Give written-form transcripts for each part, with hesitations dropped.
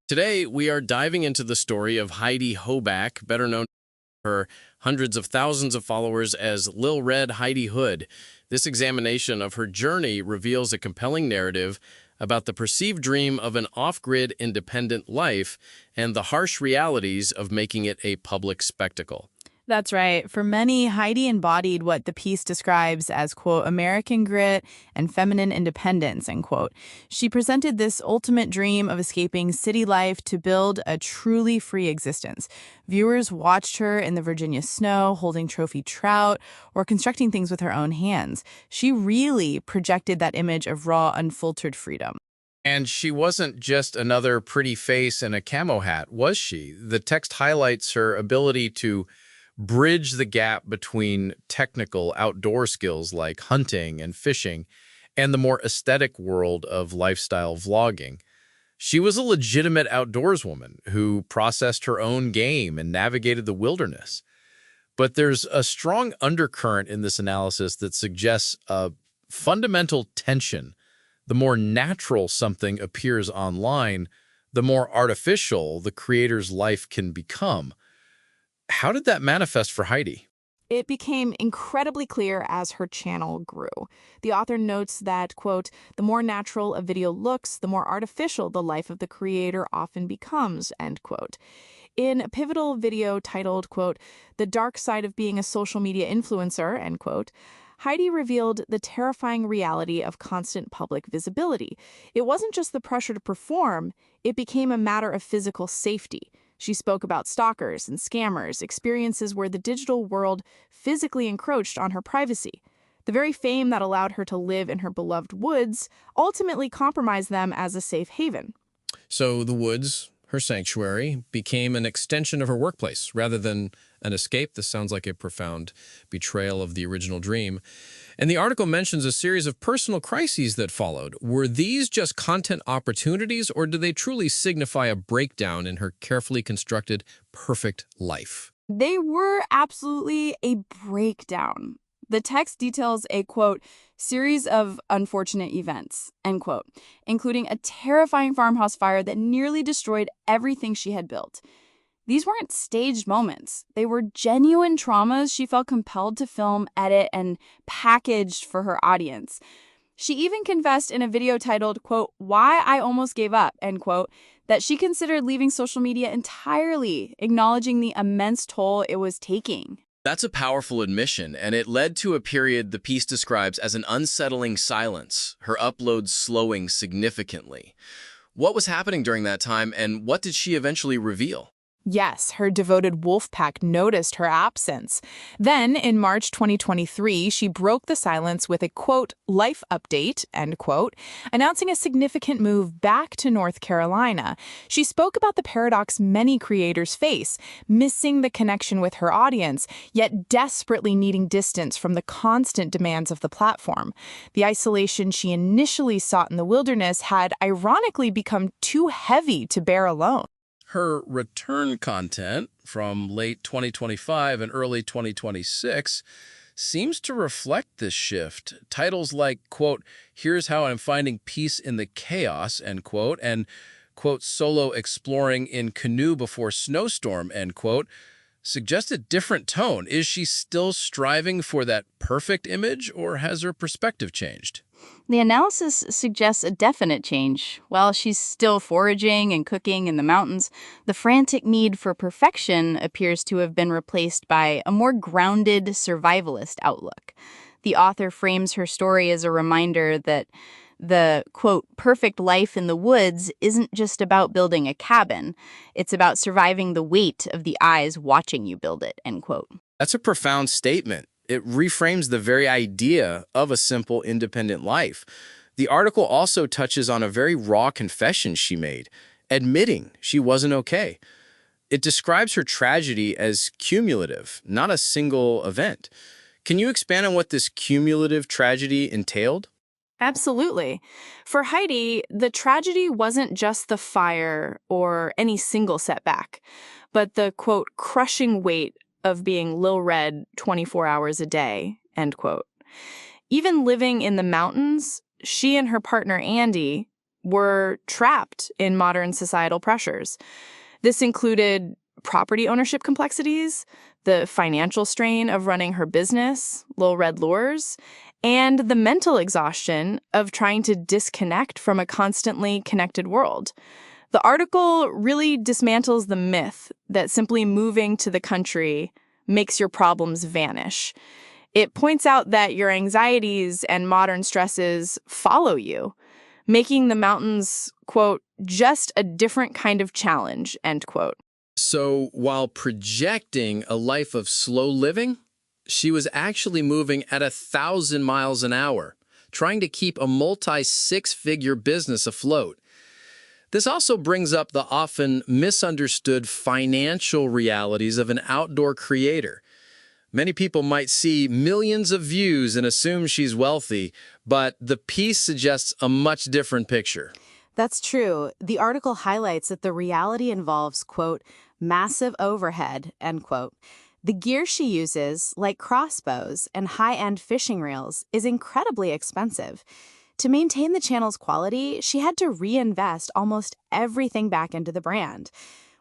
Today, we are diving into the story of Heidi Hoback, better known to her hundreds of thousands of followers as Lil Red Heidi Hood. This examination of her journey reveals a compelling narrative about the perceived dream of an off-grid independent life and the harsh realities of making it a public spectacle. That's right. For many, Heidi embodied what the piece describes as, quote, American grit and feminine independence, end quote. She presented this ultimate dream of escaping city life to build a truly free existence. Viewers watched her in the Virginia snow, holding trophy trout, or constructing things with her own hands. She really projected that image of raw, unfiltered freedom. And she wasn't just another pretty face in a camo hat, was she? The text highlights her ability to bridge the gap between technical outdoor skills like hunting and fishing and the more aesthetic world of lifestyle vlogging. She was a legitimate outdoorswoman who processed her own game and navigated the wilderness. But there's a strong undercurrent in this analysis that suggests a fundamental tension. The more natural something appears online, the more artificial the creator's life can become. How did that manifest for Heidi? It became incredibly clear as her channel grew. The author notes that, quote, the more natural a video looks, the more artificial the life of the creator often becomes, end quote. In a pivotal video titled, quote, The Dark Side of Being a Social Media Influencer, end quote, Heidi revealed the terrifying reality of constant public visibility. It wasn't just the pressure to perform, it became a matter of physical safety. She spoke about stalkers and scammers, experiences where the digital world physically encroached on her privacy. The very fame that allowed her to live in her beloved woods ultimately compromised them as a safe haven. So the woods, her sanctuary, became an extension of her workplace rather than an escape. This sounds like a profound betrayal of the original dream. And the article mentions a series of personal crises that followed. Were these just content opportunities, or do they truly signify a breakdown in her carefully constructed, perfect life? They were absolutely a breakdown. The text details a, quote, series of unfortunate events, end quote, including a terrifying farmhouse fire that nearly destroyed everything she had built. These weren't staged moments. They were genuine traumas she felt compelled to film, edit, and package for her audience. She even confessed in a video titled, quote, Why I Almost Gave Up, end quote, that she considered leaving social media entirely, acknowledging the immense toll it was taking. That's a powerful admission, and it led to a period the piece describes as an unsettling silence, her uploads slowing significantly. What was happening during that time, and what did she eventually reveal? Yes, her devoted wolf pack noticed her absence. Then, in March 2023, she broke the silence with a, quote, life update, end quote, announcing a significant move back to North Carolina. She spoke about the paradox many creators face, missing the connection with her audience, yet desperately needing distance from the constant demands of the platform. The isolation she initially sought in the wilderness had ironically become too heavy to bear alone. Her return content from late 2025 and early 2026 seems to reflect this shift. Titles like, quote, Here's How I'm Finding Peace in the Chaos, end quote, and, quote, Solo Exploring in Canoe Before Snowstorm, end quote, suggest a different tone. Is she still striving for that perfect image, or has her perspective changed? The analysis suggests a definite change. While she's still foraging and cooking in the mountains, the frantic need for perfection appears to have been replaced by a more grounded survivalist outlook. The author frames her story as a reminder that the, quote, perfect life in the woods isn't just about building a cabin. It's about surviving the weight of the eyes watching you build it, end quote. That's a profound statement. It reframes the very idea of a simple, independent life. The article also touches on a very raw confession she made, admitting she wasn't okay. It describes her tragedy as cumulative, not a single event. Can you expand on what this cumulative tragedy entailed? Absolutely. For Heidi, the tragedy wasn't just the fire or any single setback, but the, quote, crushing weight of being Lil Red 24 hours a day, end quote. Even living in the mountains, she and her partner Andy, were trapped in modern societal pressures. This included property ownership complexities, the financial strain of running her business, Lil Red Lures, and the mental exhaustion of trying to disconnect from a constantly connected world. The article really dismantles the myth that simply moving to the country makes your problems vanish. It points out that your anxieties and modern stresses follow you, making the mountains, quote, just a different kind of challenge, end quote. So while projecting a life of slow living, she was actually moving at 1,000 miles an hour, trying to keep a multi-six-figure business afloat. This also brings up the often misunderstood financial realities of an outdoor creator. Many people might see millions of views and assume she's wealthy, but the piece suggests a much different picture. That's true. The article highlights that the reality involves, quote, massive overhead, end quote. The gear she uses, like crossbows and high-end fishing reels, is incredibly expensive. To maintain the channel's quality, she had to reinvest almost everything back into the brand.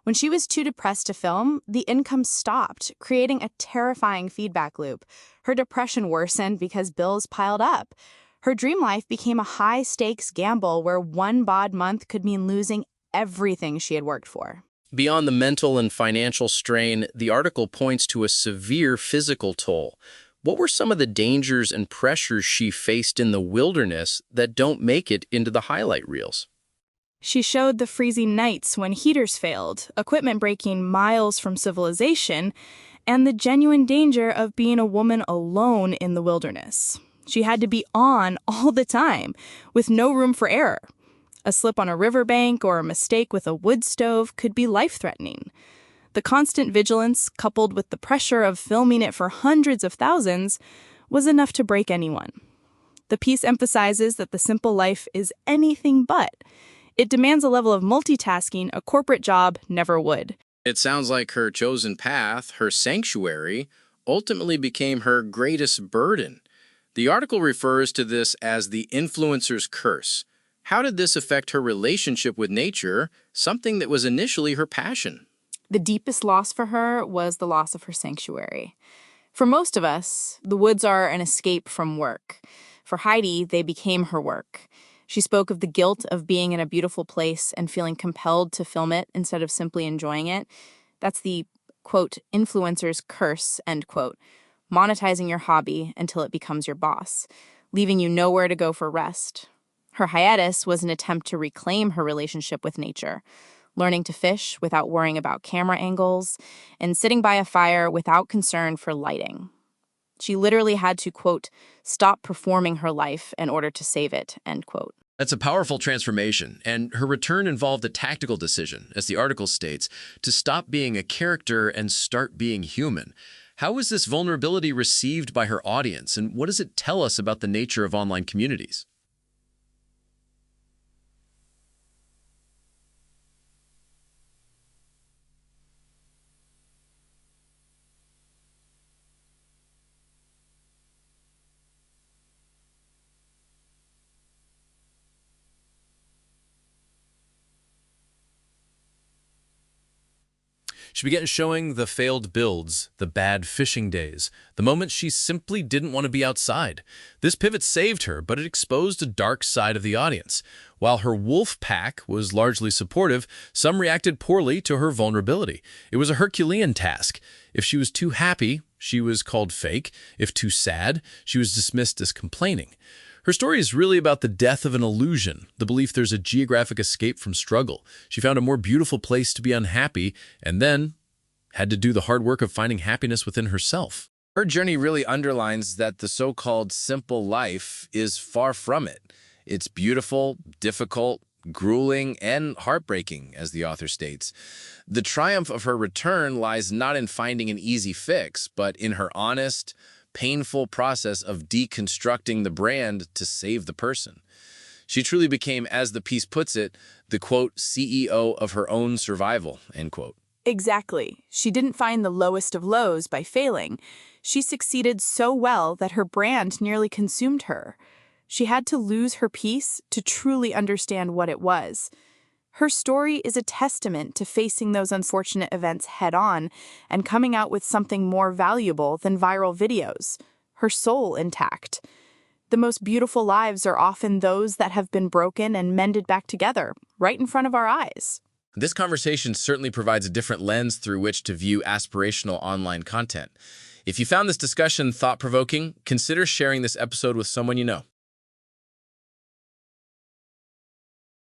When she was too depressed to film, the income stopped, creating a terrifying feedback loop. Her depression worsened because bills piled up. Her dream life became a high-stakes gamble where one bad month could mean losing everything she had worked for. Beyond the mental and financial strain, the article points to a severe physical toll. What were some of the dangers and pressures she faced in the wilderness that don't make it into the highlight reels? She showed the freezing nights when heaters failed, equipment breaking miles from civilization, and the genuine danger of being a woman alone in the wilderness. She had to be on all the time, with no room for error. A slip on a riverbank or a mistake with a wood stove could be life-threatening. The constant vigilance, coupled with the pressure of filming it for hundreds of thousands, was enough to break anyone. The piece emphasizes that the simple life is anything but. It demands a level of multitasking a corporate job never would. It sounds like her chosen path, her sanctuary, ultimately became her greatest burden. The article refers to this as the influencer's curse. How did this affect her relationship with nature, something that was initially her passion? The deepest loss for her was the loss of her sanctuary. For most of us, the woods are an escape from work. For Heidi, they became her work. She spoke of the guilt of being in a beautiful place and feeling compelled to film it instead of simply enjoying it. That's the, quote, influencer's curse, end quote, monetizing your hobby until it becomes your boss, leaving you nowhere to go for rest. Her hiatus was an attempt to reclaim her relationship with nature, learning to fish without worrying about camera angles, and sitting by a fire without concern for lighting. She literally had to, quote, stop performing her life in order to save it, end quote. That's a powerful transformation, and her return involved a tactical decision, as the article states, to stop being a character and start being human. How was this vulnerability received by her audience, and what does it tell us about the nature of online communities? She began showing the failed builds, the bad fishing days, the moments she simply didn't want to be outside. This pivot saved her, but it exposed a dark side of the audience. While her wolf pack was largely supportive, some reacted poorly to her vulnerability. It was a Herculean task. If she was too happy, she was called fake. If too sad, she was dismissed as complaining. Her story is really about the death of an illusion, the belief there's a geographic escape from struggle. She found a more beautiful place to be unhappy, and then had to do the hard work of finding happiness within herself. Her journey really underlines that the so-called simple life is far from it. It's beautiful, difficult, grueling, and heartbreaking, as the author states. The triumph of her return lies not in finding an easy fix, but in her honest, painful process of deconstructing the brand to save the person. She truly became, as the piece puts it, the, quote, CEO of her own survival, end quote. Exactly. She didn't find the lowest of lows by failing. She succeeded so well that her brand nearly consumed her. She had to lose her peace to truly understand what it was. Her story is a testament to facing those unfortunate events head-on and coming out with something more valuable than viral videos, her soul intact. The most beautiful lives are often those that have been broken and mended back together, right in front of our eyes. This conversation certainly provides a different lens through which to view aspirational online content. If you found this discussion thought-provoking, consider sharing this episode with someone you know.